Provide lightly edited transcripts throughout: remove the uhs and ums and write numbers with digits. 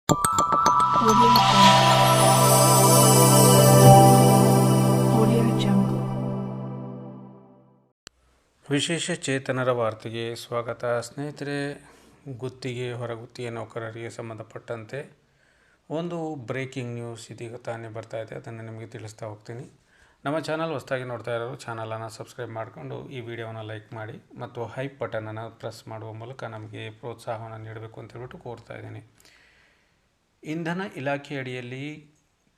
Audio Jungle. ವಿಶೇಷ ಚೇತನರ ವಾರ್ತೆಗೆ ಸ್ವಾಗತ. ಸ್ನೇಹಿತರೆ, ಗುತ್ತಿಗೆ ಹೊರಗುತ್ತಿಗೆ ನೌಕರರಿಗೆ ಸಂಬಂಧಪಟ್ಟಂತೆ ಒಂದು ಬ್ರೇಕಿಂಗ್ ನ್ಯೂಸ್ ಇದೀಗ ತಾನೇ ಬರ್ತಾ ಇದೆ. ಅದನ್ನು ನಿಮಗೆ ತಿಳಿಸ್ತಾ ಹೋಗ್ತೀನಿ. ನಮ್ಮ ಚಾನಲ್ ಹೊಸದಾಗಿ ನೋಡ್ತಾ ಇರೋರು ಚಾನಲನ್ನು ಸಬ್ಸ್ಕ್ರೈಬ್ ಮಾಡಿಕೊಂಡು ಈ ವಿಡಿಯೋವನ್ನು ಲೈಕ್ ಮಾಡಿ ಮತ್ತು ಹೈಪ್ ಬಟನನ್ನು ಪ್ರೆಸ್ ಮಾಡುವ ಮೂಲಕ ನಮಗೆ ಪ್ರೋತ್ಸಾಹವನ್ನು ನೀಡಬೇಕು ಅಂತ ಹೇಳ್ಬಿಟ್ಟು ಕೋರ್ತಾ ಇದ್ದೀನಿ. ಇಂಧನ ಇಲಾಖೆ ಅಡಿಯಲ್ಲಿ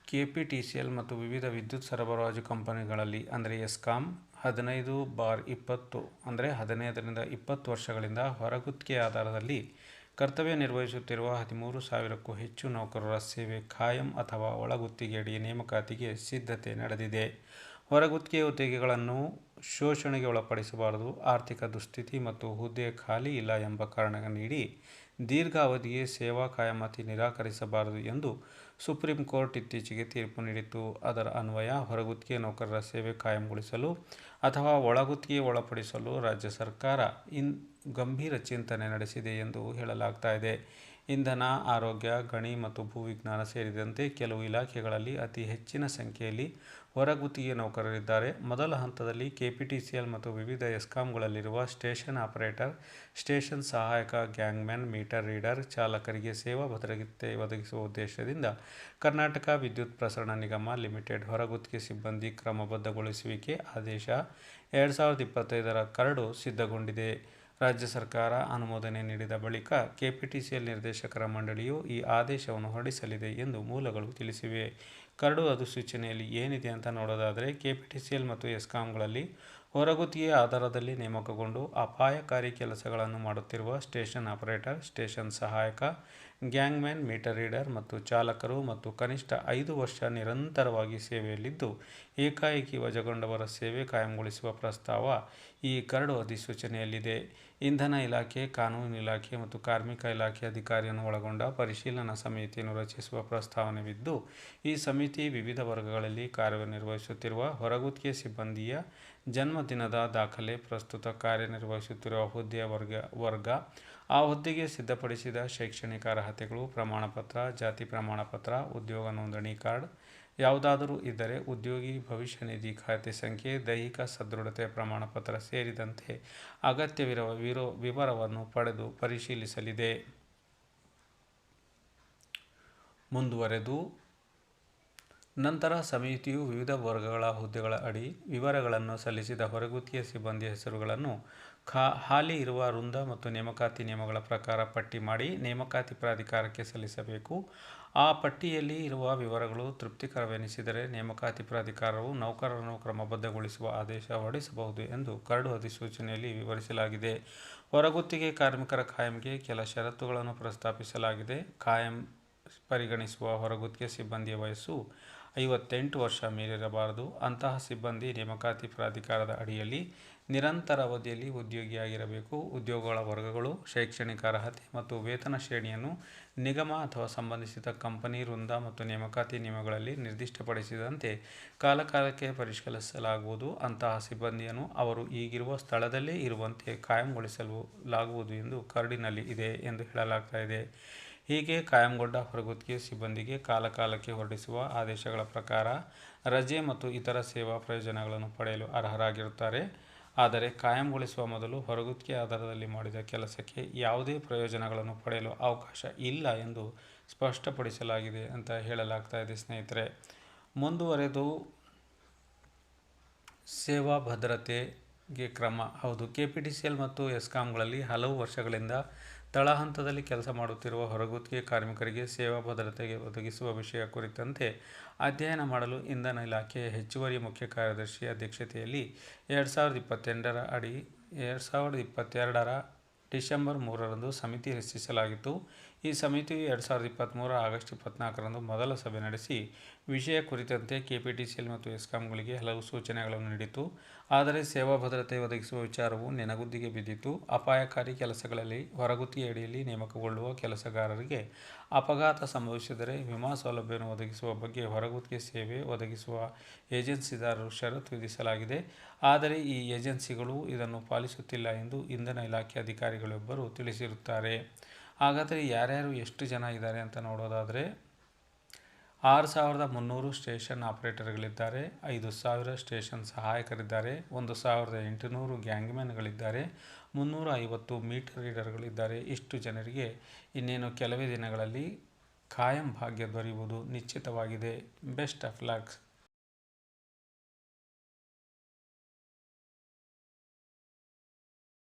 KPTCL ಮತ್ತು ವಿವಿಧ ವಿದ್ಯುತ್ ಸರಬರಾಜು ಕಂಪನಿಗಳಲ್ಲಿ ಅಂದರೆ ಎಸ್ಕಾಂ 15/20 ಅಂದರೆ 15ರಿಂದ 20 ವರ್ಷಗಳಿಂದ ಹೊರಗುತ್ತಿಗೆ ಆಧಾರದಲ್ಲಿ ಕರ್ತವ್ಯ ನಿರ್ವಹಿಸುತ್ತಿರುವ 13,000ಕ್ಕೂ ಹೆಚ್ಚು ನೌಕರರ ಸೇವೆ ಖಾಯಂ ಅಥವಾ ಒಳಗುತ್ತಿಗೆಯಡಿ ನೇಮಕಾತಿಗೆ ಸಿದ್ಧತೆ ನಡೆದಿದೆ. ಹೊರಗುತ್ತಿಗೆ ಹುದ್ದೆಗಳನ್ನು ಶೋಷಣೆಗೆ ಒಳಪಡಿಸಬಾರದು, ಆರ್ಥಿಕ ದುಸ್ಥಿತಿ ಮತ್ತು ಹುದ್ದೆ ಖಾಲಿ ಇಲ್ಲ ಎಂಬ ಕಾರಣ ನೀಡಿ ದೀರ್ಘಾವಧಿಗೆ ಸೇವಾ ಖಾಯಮಾತಿ ನಿರಾಕರಿಸಬಾರದು ಎಂದು ಸುಪ್ರೀಂ ಕೋರ್ಟ್ ಇತ್ತೀಚೆಗೆ ತೀರ್ಪು ನೀಡಿತ್ತು. ಅದರ ಅನ್ವಯ ಹೊರಗುತ್ತಿಗೆ ನೌಕರರ ಸೇವೆ ಕಾಯಂಗೊಳಿಸಲು ಅಥವಾ ಒಳಗುತ್ತಿಗೆ ಒಳಪಡಿಸಲು ರಾಜ್ಯ ಸರ್ಕಾರ ಗಂಭೀರ ಚಿಂತನೆ ನಡೆಸಿದೆ ಎಂದು ಹೇಳಲಾಗ್ತಾ ಇದೆ. ಇಂಧನ, ಆರೋಗ್ಯ, ಗಣಿ ಮತ್ತು ಭೂವಿಜ್ಞಾನ ಸೇರಿದಂತೆ ಕೆಲವು ಇಲಾಖೆಗಳಲ್ಲಿ ಅತಿ ಹೆಚ್ಚಿನ ಸಂಖ್ಯೆಯಲ್ಲಿ ಹೊರಗುತ್ತಿಗೆ ನೌಕರರಿದ್ದಾರೆ. ಮೊದಲ ಹಂತದಲ್ಲಿ KPTCL ಮತ್ತು ವಿವಿಧ ಎಸ್ಕಾಂಗಳಲ್ಲಿರುವ ಸ್ಟೇಷನ್ ಆಪರೇಟರ್, ಸ್ಟೇಷನ್ ಸಹಾಯಕ, ಗ್ಯಾಂಗ್ಮ್ಯಾನ್, ಮೀಟರ್ ರೀಡರ್, ಚಾಲಕರಿಗೆ ಸೇವಾ ಭದ್ರತೆ ಒದಗಿಸುವ ಉದ್ದೇಶದಿಂದ ಕರ್ನಾಟಕ ವಿದ್ಯುತ್ ಪ್ರಸರಣ ನಿಗಮ ಲಿಮಿಟೆಡ್ ಹೊರಗುತ್ತಿಗೆ ಸಿಬ್ಬಂದಿ ಕ್ರಮಬದ್ಧಗೊಳಿಸುವಿಕೆ ಆದೇಶ 2025ರ ಕರಡು ಸಿದ್ಧಗೊಂಡಿದೆ. ರಾಜ್ಯ ಸರ್ಕಾರ ಅನುಮೋದನೆ ನೀಡಿದ ಬಳಿಕ KPTCL ನಿರ್ದೇಶಕರ ಮಂಡಳಿಯು ಈ ಆದೇಶವನ್ನು ಹೊರಡಿಸಲಿದೆ ಎಂದು ಮೂಲಗಳು ತಿಳಿಸಿವೆ. ಕರಡು ಅಧಿಸೂಚನೆಯಲ್ಲಿ ಏನಿದೆ ಅಂತ ನೋಡೋದಾದರೆ, KPTCL ಮತ್ತು ಎಸ್ಕಾಂಗಳಲ್ಲಿ ಹೊರಗುತ್ತಿಗೆ ಆಧಾರದಲ್ಲಿ ನೇಮಕಗೊಂಡು ಅಪಾಯಕಾರಿ ಕೆಲಸಗಳನ್ನು ಮಾಡುತ್ತಿರುವ ಸ್ಟೇಷನ್ ಆಪರೇಟರ್, ಸ್ಟೇಷನ್ ಸಹಾಯಕ, ಗ್ಯಾಂಗ್ಮ್ಯಾನ್, ಮೀಟರ್ ರೀಡರ್ ಮತ್ತು ಚಾಲಕರು ಮತ್ತು ಕನಿಷ್ಠ 5 ವರ್ಷ ನಿರಂತರವಾಗಿ ಸೇವೆಯಲ್ಲಿದ್ದು ಏಕಾಏಕಿ ವಜಾಗೊಂಡವರ ಸೇವೆ ಕಾಯಂಗೊಳಿಸುವ ಪ್ರಸ್ತಾವ ಈ ಕರಡು ಅಧಿಸೂಚನೆಯಲ್ಲಿದೆ. ಇಂಧನ ಇಲಾಖೆ, ಕಾನೂನು ಇಲಾಖೆ ಮತ್ತು ಕಾರ್ಮಿಕ ಇಲಾಖೆ ಅಧಿಕಾರಿಯನ್ನು ಒಳಗೊಂಡ ಪರಿಶೀಲನಾ ಸಮಿತಿಯನ್ನು ರಚಿಸುವ ಪ್ರಸ್ತಾವನೆಯಿದ್ದು, ಈ ಸಮಿತಿ ವಿವಿಧ ವರ್ಗಗಳಲ್ಲಿ ಕಾರ್ಯನಿರ್ವಹಿಸುತ್ತಿರುವ ಹೊರಗುತ್ತಿಗೆ ಸಿಬ್ಬಂದಿಯ ಜನ್ಮದಿನದ ದಾಖಲೆ, ಪ್ರಸ್ತುತ ಕಾರ್ಯನಿರ್ವಹಿಸುತ್ತಿರುವ ಹುದ್ದೆಯ ವರ್ಗ, ಆ ಹುದ್ದೆಗೆ ಸಿದ್ಧಪಡಿಸಿದ ಶೈಕ್ಷಣಿಕ ಅರ್ಹತೆಗಳು, ಪ್ರಮಾಣಪತ್ರ, ಜಾತಿ ಪ್ರಮಾಣಪತ್ರ, ಉದ್ಯೋಗ ನೋಂದಣಿ ಕಾರ್ಡ್ ಯಾವುದಾದರೂ ಇದ್ದರೆ, ಉದ್ಯೋಗಿ ಭವಿಷ್ಯ ನಿಧಿ ಖಾತೆ ಸಂಖ್ಯೆ, ದೈಹಿಕ ಸದೃಢತೆ ಪ್ರಮಾಣಪತ್ರ ಸೇರಿದಂತೆ ಅಗತ್ಯವಿರುವ ವಿವರವನ್ನು ಪಡೆದು ಪರಿಶೀಲಿಸಲಿದೆ. ಮುಂದುವರೆದು ನಂತರ ಸಮಿತಿಯು ವಿವಿಧ ವರ್ಗಗಳ ಹುದ್ದೆಗಳ ಅಡಿ ವಿವರಗಳನ್ನು ಸಲ್ಲಿಸಿದ ಹೊರಗುತ್ತಿಗೆ ಸಿಬ್ಬಂದಿಯ ಹೆಸರುಗಳನ್ನು ಹಾಲಿ ಇರುವ ವೃಂದ ಮತ್ತು ನೇಮಕಾತಿ ನಿಯಮಗಳ ಪ್ರಕಾರ ಪಟ್ಟಿ ಮಾಡಿ ನೇಮಕಾತಿ ಪ್ರಾಧಿಕಾರಕ್ಕೆ ಸಲ್ಲಿಸಬೇಕು. ಆ ಪಟ್ಟಿಯಲ್ಲಿ ಇರುವ ವಿವರಗಳು ತೃಪ್ತಿಕರವೆನಿಸಿದರೆ ನೇಮಕಾತಿ ಪ್ರಾಧಿಕಾರವು ನೌಕರರನ್ನು ಕ್ರಮಬದ್ಧಗೊಳಿಸುವ ಆದೇಶ ಹೊರಡಿಸಬಹುದು ಎಂದು ಕರಡು ಅಧಿಸೂಚನೆಯಲ್ಲಿ ವಿವರಿಸಲಾಗಿದೆ. ಹೊರಗುತ್ತಿಗೆ ಕಾರ್ಮಿಕರ ಕಾಯಂಗೆ ಕೆಲ ಷರತ್ತುಗಳನ್ನು ಪ್ರಸ್ತಾಪಿಸಲಾಗಿದೆ. ಕಾಯಂ ಪರಿಗಣಿಸುವ ಹೊರಗುತ್ತಿಗೆ ಸಿಬ್ಬಂದಿಯ ವಯಸ್ಸು 58 ವರ್ಷ ಮೀರಿರಬಾರದು. ಅಂತಹ ಸಿಬ್ಬಂದಿ ನೇಮಕಾತಿ ಪ್ರಾಧಿಕಾರದ ಅಡಿಯಲ್ಲಿ ನಿರಂತರ ಅವಧಿಯಲ್ಲಿ ಉದ್ಯೋಗಿಯಾಗಿರಬೇಕು. ಉದ್ಯೋಗಗಳ ವರ್ಗಗಳು, ಶೈಕ್ಷಣಿಕ ಅರ್ಹತೆ ಮತ್ತು ವೇತನ ಶ್ರೇಣಿಯನ್ನು ನಿಗಮ ಅಥವಾ ಸಂಬಂಧಿಸಿದ ಕಂಪನಿ, ವೃಂದ ಮತ್ತು ನೇಮಕಾತಿ ನಿಯಮಗಳಲ್ಲಿ ನಿರ್ದಿಷ್ಟಪಡಿಸಿದಂತೆ ಕಾಲಕಾಲಕ್ಕೆ ಪರಿಷ್ಕರಿಸಲಾಗುವುದು. ಅಂತಹ ಸಿಬ್ಬಂದಿಯನ್ನು ಅವರು ಈಗಿರುವ ಸ್ಥಳದಲ್ಲೇ ಇರುವಂತೆ ಕಾಯಂಗೊಳಿಸಲಾಗುವುದು ಎಂದು ಕರಡಿನಲ್ಲಿ ಇದೆ ಎಂದು ಹೇಳಲಾಗ್ತಾ ಇದೆ. ಹೀಗೆ ಕಾಯಂಗೊಂಡ ಹೊರಗುತ್ತಿಗೆ ಸಿಬ್ಬಂದಿಗೆ ಕಾಲಕಾಲಕ್ಕೆ ಹೊರಡಿಸುವ ಆದೇಶಗಳ ಪ್ರಕಾರ ರಜೆ ಮತ್ತು ಇತರ ಸೇವಾ ಪ್ರಯೋಜನಗಳನ್ನು ಪಡೆಯಲು ಅರ್ಹರಾಗಿರುತ್ತಾರೆ. ಆದರೆ ಕಾಯಂಗೊಳಿಸುವ ಮೊದಲು ಹೊರಗುತ್ತಿಗೆ ಆಧಾರದಲ್ಲಿ ಮಾಡಿದ ಕೆಲಸಕ್ಕೆ ಯಾವುದೇ ಪ್ರಯೋಜನಗಳನ್ನು ಪಡೆಯಲು ಅವಕಾಶ ಇಲ್ಲ ಎಂದು ಸ್ಪಷ್ಟಪಡಿಸಲಾಗಿದೆ ಅಂತ ಹೇಳಲಾಗ್ತಾ ಇದೆ. ಸ್ನೇಹಿತರೆ, ಮುಂದುವರೆದು ಸೇವಾ ಭದ್ರತೆಗೆ ಕ್ರಮ. ಹೌದು, KPTCL ಮತ್ತು ಎಸ್ಕಾಂಗಳಲ್ಲಿ ಹಲವು ವರ್ಷಗಳಿಂದ ತಳಹಂತದಲ್ಲಿ ಕೆಲಸ ಮಾಡುತ್ತಿರುವ ಹೊರಗುತ್ತಿಗೆ ಕಾರ್ಮಿಕರಿಗೆ ಸೇವಾ ಭದ್ರತೆ ಒದಗಿಸುವ ವಿಷಯ ಕುರಿತಂತೆ ಅಧ್ಯಯನ ಮಾಡಲು ಇಂಧನ ಇಲಾಖೆಯ ಹೆಚ್ಚುವರಿ ಮುಖ್ಯ ಕಾರ್ಯದರ್ಶಿ ಅಧ್ಯಕ್ಷತೆಯಲ್ಲಿ 2022ರ ಡಿಸೆಂಬರ್ 3ರಂದು ಸಮಿತಿ ರಚಿಸಲಾಗಿತ್ತು. ಈ ಸಮಿತಿಯು 2023ರ ಆಗಸ್ಟ್ 24ರಂದು ಮೊದಲ ಸಭೆ ನಡೆಸಿ ವಿಷಯ ಕುರಿತಂತೆ KPTCL ಮತ್ತು ಎಸ್ಕಾಂಗಳಿಗೆ ಹಲವು ಸೂಚನೆಗಳನ್ನು ನೀಡಿತು. ಆದರೆ ಸೇವಾ ಭದ್ರತೆ ಒದಗಿಸುವ ವಿಚಾರವು ನೆನಗುದ್ದಿಗೆ ಬಿದ್ದಿತು. ಅಪಾಯಕಾರಿ ಕೆಲಸಗಳಲ್ಲಿ ಹೊರಗುತ್ತಿಗೆ ಅಡಿಯಲ್ಲಿ ನೇಮಕಗೊಳ್ಳುವ ಕೆಲಸಗಾರರಿಗೆ ಅಪಘಾತ ಸಂಭವಿಸಿದರೆ ವಿಮಾ ಸೌಲಭ್ಯವನ್ನು ಒದಗಿಸುವ ಬಗ್ಗೆ ಹೊರಗುತ್ತಿಗೆ ಸೇವೆ ಒದಗಿಸುವ ಏಜೆನ್ಸಿದಾರರು ಷರತ್ತು ವಿಧಿಸಲಾಗಿದೆ. ಆದರೆ ಈ ಏಜೆನ್ಸಿಗಳು ಇದನ್ನು ಪಾಲಿಸುತ್ತಿಲ್ಲ ಎಂದು ಇಂಧನ ಇಲಾಖೆ ಅಧಿಕಾರಿಗಳೊಬ್ಬರು ತಿಳಿಸಿರುತ್ತಾರೆ. ಹಾಗಾದರೆ ಯಾರ್ಯಾರು ಎಷ್ಟು ಜನ ಇದ್ದಾರೆ ಅಂತ ನೋಡೋದಾದರೆ 6,300 ಸ್ಟೇಷನ್ ಆಪರೇಟರ್ಗಳಿದ್ದಾರೆ, 5,000 ಸ್ಟೇಷನ್ ಸಹಾಯಕರಿದ್ದಾರೆ, 1,800 ಗ್ಯಾಂಗ್ಮ್ಯಾನ್ಗಳಿದ್ದಾರೆ, 350 ಮೀಟರ್ ರೀಡರ್ಗಳಿದ್ದಾರೆ. ಇಷ್ಟು ಜನರಿಗೆ ಇನ್ನೇನು ಕೆಲವೇ ದಿನಗಳಲ್ಲಿ ಖಾಯಂ ಭಾಗ್ಯ ದೊರೆಯುವುದು ನಿಶ್ಚಿತವಾಗಿದೆ. Best of lux.